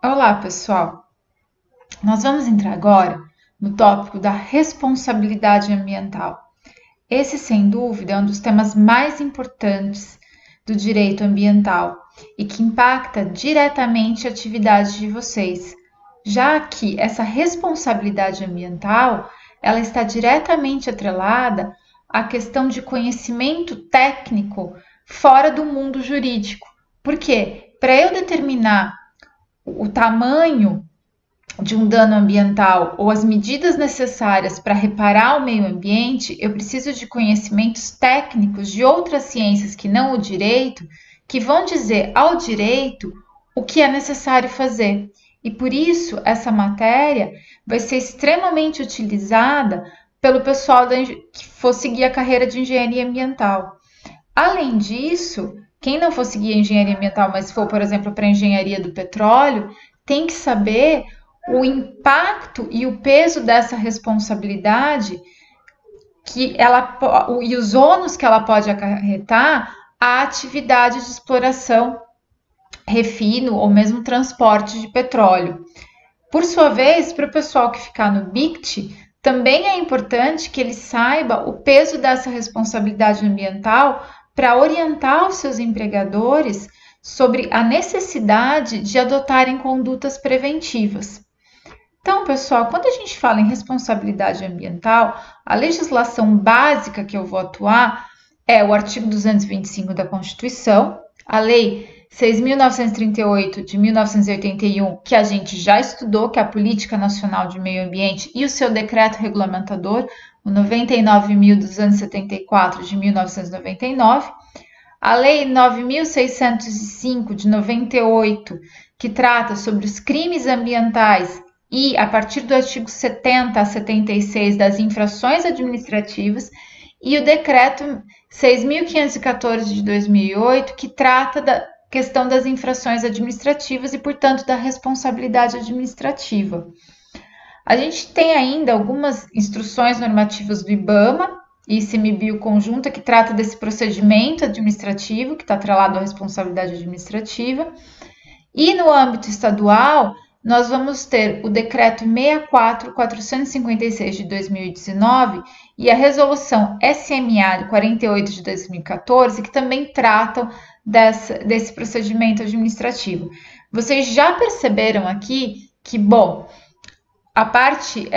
Olá, pessoal! Nós vamos entrar agora no tópico da responsabilidade ambiental. Esse, sem dúvida, é um dos temas mais importantes do direito ambiental e que impacta diretamente a atividade de vocês, já que essa responsabilidade ambiental ela está diretamente atrelada à questão de conhecimento técnico fora do mundo jurídico. Por quê? Para eu determinar o tamanho de um dano ambiental ou as medidas necessárias para reparar o meio ambiente, eu preciso de conhecimentos técnicos de outras ciências que não o direito, que vão dizer ao direito o que é necessário fazer. E por isso essa matéria vai ser extremamente utilizada pelo pessoal que for seguir a carreira de engenharia ambiental. Além disso, quem não for seguir a engenharia ambiental, mas for, por exemplo, para a engenharia do petróleo, tem que saber o impacto e o peso dessa responsabilidade e os ônus que ela pode acarretar à atividade de exploração, refino ou mesmo transporte de petróleo. Por sua vez, para o pessoal que ficar no BICT, também é importante que ele saiba o peso dessa responsabilidade ambiental para orientar os seus empregadores sobre a necessidade de adotarem condutas preventivas. Então, pessoal, quando a gente fala em responsabilidade ambiental, a legislação básica que eu vou atuar é o artigo 225 da Constituição, a Lei 6.938 de 1981, que a gente já estudou, que é a Política Nacional de Meio Ambiente, e o seu decreto regulamentador, o 99.274 de 1999, a Lei 9.605 de 98, que trata sobre os crimes ambientais e, a partir do artigo 70 a 76 das infrações administrativas, e o decreto 6.514 de 2008, que trata da questão das infrações administrativas e, portanto, da responsabilidade administrativa. A gente tem ainda algumas instruções normativas do IBAMA e ICMBio conjunta que trata desse procedimento administrativo, que está atrelado à responsabilidade administrativa. E no âmbito estadual, nós vamos ter o decreto 64.456 de 2019 e a resolução SMA 48 de 2014, que também tratam desse procedimento administrativo. Vocês já perceberam aqui que, bom, a parte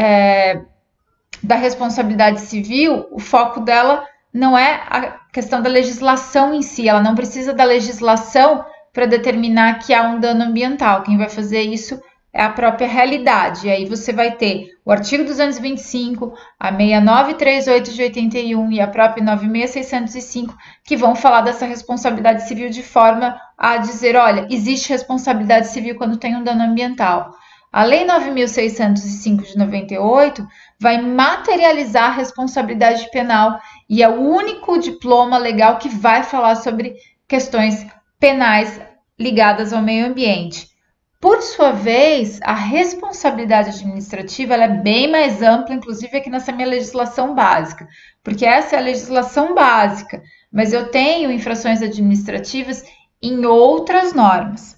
da responsabilidade civil, o foco dela não é a questão da legislação em si, ela não precisa da legislação para determinar que há um dano ambiental. Quem vai fazer isso é a própria realidade. E aí você vai ter o artigo 225, a 6938 de 81 e a própria 96.605, que vão falar dessa responsabilidade civil de forma a dizer, olha, existe responsabilidade civil quando tem um dano ambiental. A Lei 9.605 de 98 vai materializar a responsabilidade penal e é o único diploma legal que vai falar sobre questões penais ligadas ao meio ambiente. Por sua vez, a responsabilidade administrativa ela é bem mais ampla, inclusive aqui nessa minha legislação básica, porque essa é a legislação básica, mas eu tenho infrações administrativas em outras normas.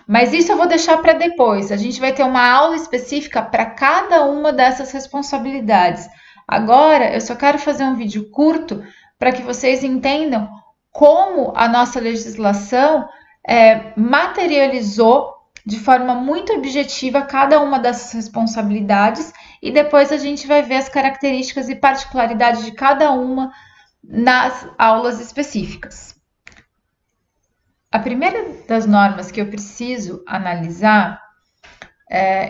Mas isso eu vou deixar para depois. A gente vai ter uma aula específica para cada uma dessas responsabilidades. Agora, eu só quero fazer um vídeo curto para que vocês entendam como a nossa legislação materializou de forma muito objetiva cada uma dessas responsabilidades e depois a gente vai ver as características e particularidades de cada uma nas aulas específicas. A primeira das normas que eu preciso analisar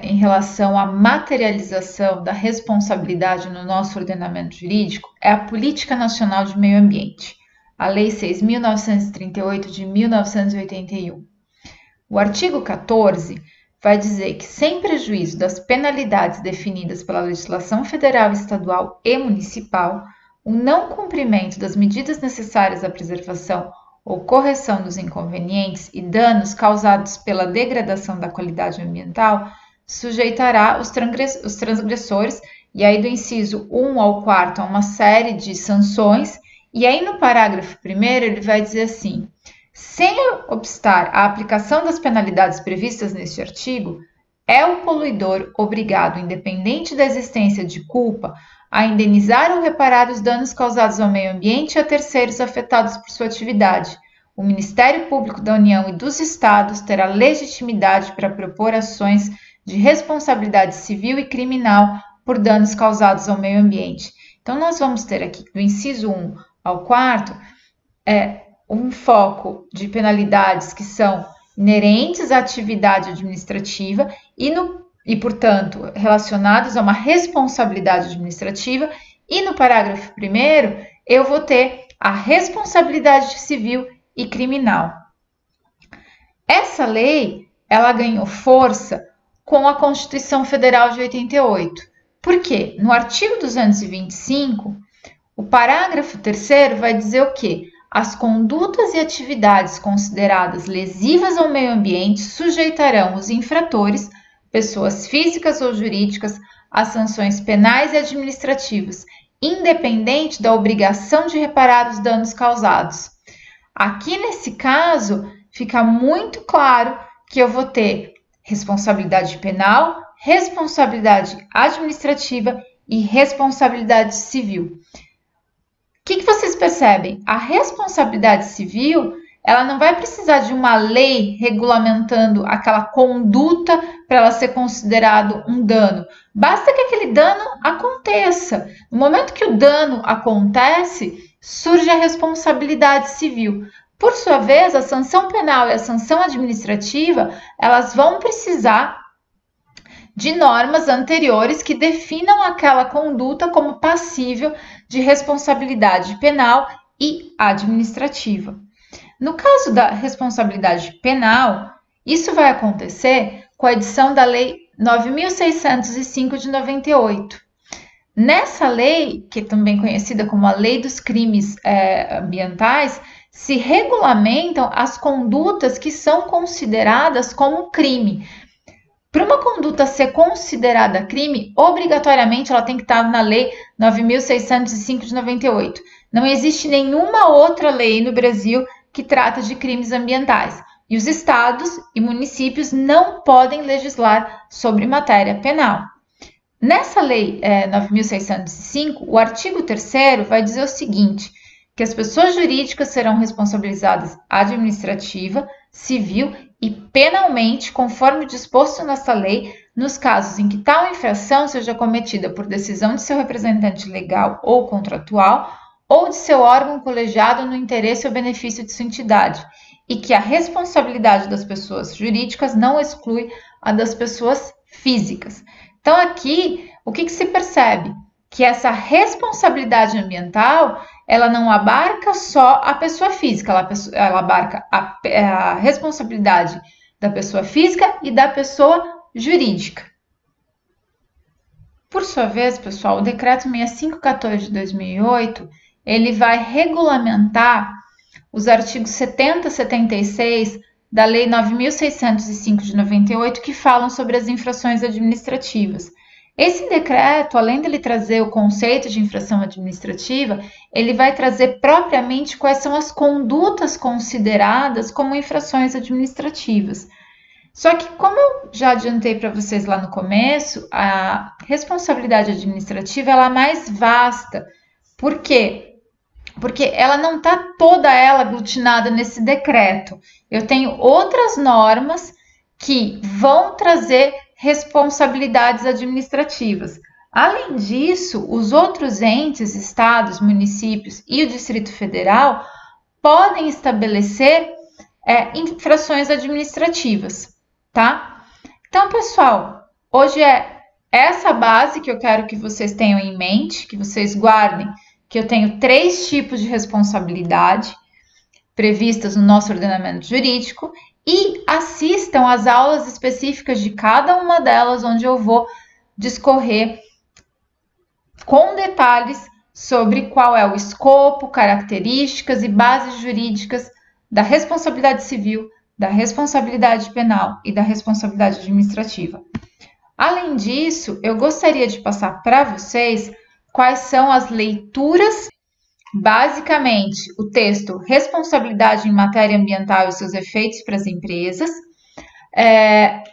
em relação à materialização da responsabilidade no nosso ordenamento jurídico é a Política Nacional de Meio Ambiente, a Lei 6.938 de 1981. O artigo 14 vai dizer que, sem prejuízo das penalidades definidas pela legislação federal, estadual e municipal, o não cumprimento das medidas necessárias à preservação ou correção dos inconvenientes e danos causados pela degradação da qualidade ambiental sujeitará os transgressores, e aí do inciso 1 ao 4 a uma série de sanções, e aí no parágrafo 1º ele vai dizer assim: sem obstar a aplicação das penalidades previstas neste artigo, é o poluidor obrigado, independente da existência de culpa, a indenizar ou reparar os danos causados ao meio ambiente e a terceiros afetados por sua atividade. O Ministério Público da União e dos Estados terá legitimidade para propor ações de responsabilidade civil e criminal por danos causados ao meio ambiente. Então, nós vamos ter aqui, do inciso 1 ao 4, um foco de penalidades que são inerentes à atividade administrativa e, portanto, relacionados a uma responsabilidade administrativa. E no parágrafo 1º, eu vou ter a responsabilidade civil e criminal. Essa lei, ela ganhou força com a Constituição Federal de 88. Por quê? No artigo 225, o parágrafo 3º vai dizer o quê? As condutas e atividades consideradas lesivas ao meio ambiente sujeitarão os infratores, pessoas físicas ou jurídicas, a sanções penais e administrativas, independente da obrigação de reparar os danos causados. Aqui, nesse caso, fica muito claro que eu vou ter responsabilidade penal, responsabilidade administrativa e responsabilidade civil. O que vocês percebem? A responsabilidade civil, ela não vai precisar de uma lei regulamentando aquela conduta para ela ser considerado um dano. Basta que aquele dano aconteça. No momento que o dano acontece, surge a responsabilidade civil. Por sua vez, a sanção penal e a sanção administrativa, elas vão precisar de normas anteriores que definam aquela conduta como passível de responsabilidade penal e administrativa. No caso da responsabilidade penal, isso vai acontecer com a edição da Lei 9.605 de 98. Nessa lei, que é também conhecida como a Lei dos Crimes Ambientais, se regulamentam as condutas que são consideradas como crime. Para uma conduta ser considerada crime, obrigatoriamente ela tem que estar na Lei 9.605 de 98. Não existe nenhuma outra lei no Brasil que trata de crimes ambientais. E os estados e municípios não podem legislar sobre matéria penal. Nessa Lei 9.605, o artigo 3º vai dizer o seguinte, que as pessoas jurídicas serão responsabilizadas administrativa, civil e penalmente, conforme disposto nessa lei, nos casos em que tal infração seja cometida por decisão de seu representante legal ou contratual ou de seu órgão colegiado no interesse ou benefício de sua entidade, e que a responsabilidade das pessoas jurídicas não exclui a das pessoas físicas. Então, aqui, o que se percebe? Que essa responsabilidade ambiental, ela não abarca só a pessoa física, ela abarca a responsabilidade da pessoa física e da pessoa jurídica. Por sua vez, pessoal, o Decreto 6514 de 2008, ele vai regulamentar os artigos 70 e 76 da Lei 9.605 de 98, que falam sobre as infrações administrativas. Esse decreto, além dele trazer o conceito de infração administrativa, ele vai trazer propriamente quais são as condutas consideradas como infrações administrativas. Só que, como eu já adiantei para vocês lá no começo, a responsabilidade administrativa ela é mais vasta. Por quê? Porque ela não está toda ela aglutinada nesse decreto. Eu tenho outras normas que vão trazer responsabilidades administrativas. Além disso, os outros entes, estados, municípios e o Distrito Federal podem estabelecer infrações administrativas, tá? Então, pessoal, hoje é essa base que eu quero que vocês tenham em mente, que vocês guardem, que eu tenho 3 tipos de responsabilidade previstas no nosso ordenamento jurídico e assistam às aulas específicas de cada uma delas, onde eu vou discorrer com detalhes sobre qual é o escopo, características e bases jurídicas da responsabilidade civil, da responsabilidade penal e da responsabilidade administrativa. Além disso, eu gostaria de passar para vocês quais são as leituras basicamente o texto responsabilidade em matéria ambiental e seus efeitos para as empresas,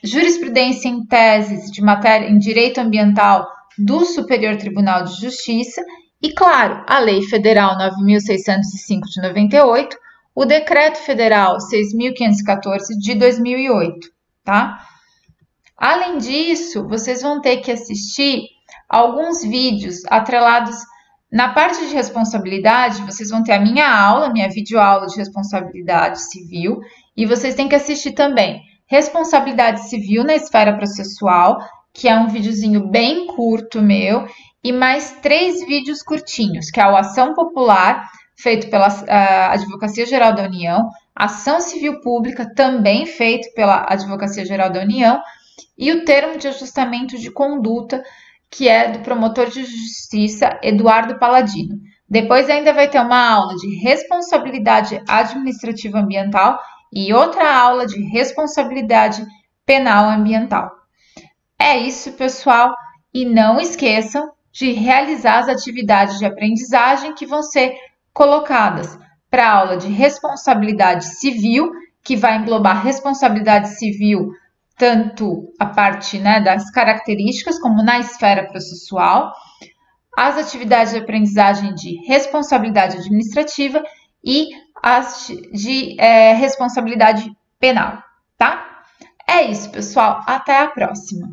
jurisprudência em teses de matéria em direito ambiental do Superior Tribunal de Justiça e, claro, a Lei Federal 9.605 de 98, o Decreto Federal 6.514 de 2008, tá? Além disso, vocês vão ter que assistir alguns vídeos atrelados na parte de responsabilidade. Vocês vão ter a minha aula, minha videoaula de responsabilidade civil, e vocês têm que assistir também responsabilidade civil na esfera processual, que é um videozinho bem curto meu, e mais 3 vídeos curtinhos, que é o Ação Popular, feito pela Advocacia Geral da União, Ação Civil Pública, também feito pela Advocacia Geral da União, e o termo de ajustamento de conduta, que é do promotor de justiça Eduardo Paladino. Depois ainda vai ter uma aula de responsabilidade administrativa ambiental e outra aula de responsabilidade penal ambiental. É isso, pessoal, e não esqueçam de realizar as atividades de aprendizagem que vão ser colocadas para a aula de responsabilidade civil, que vai englobar responsabilidade civil tanto a parte, né, das características, como na esfera processual, as atividades de aprendizagem de responsabilidade administrativa e as de responsabilidade penal, tá? É isso, pessoal. Até a próxima!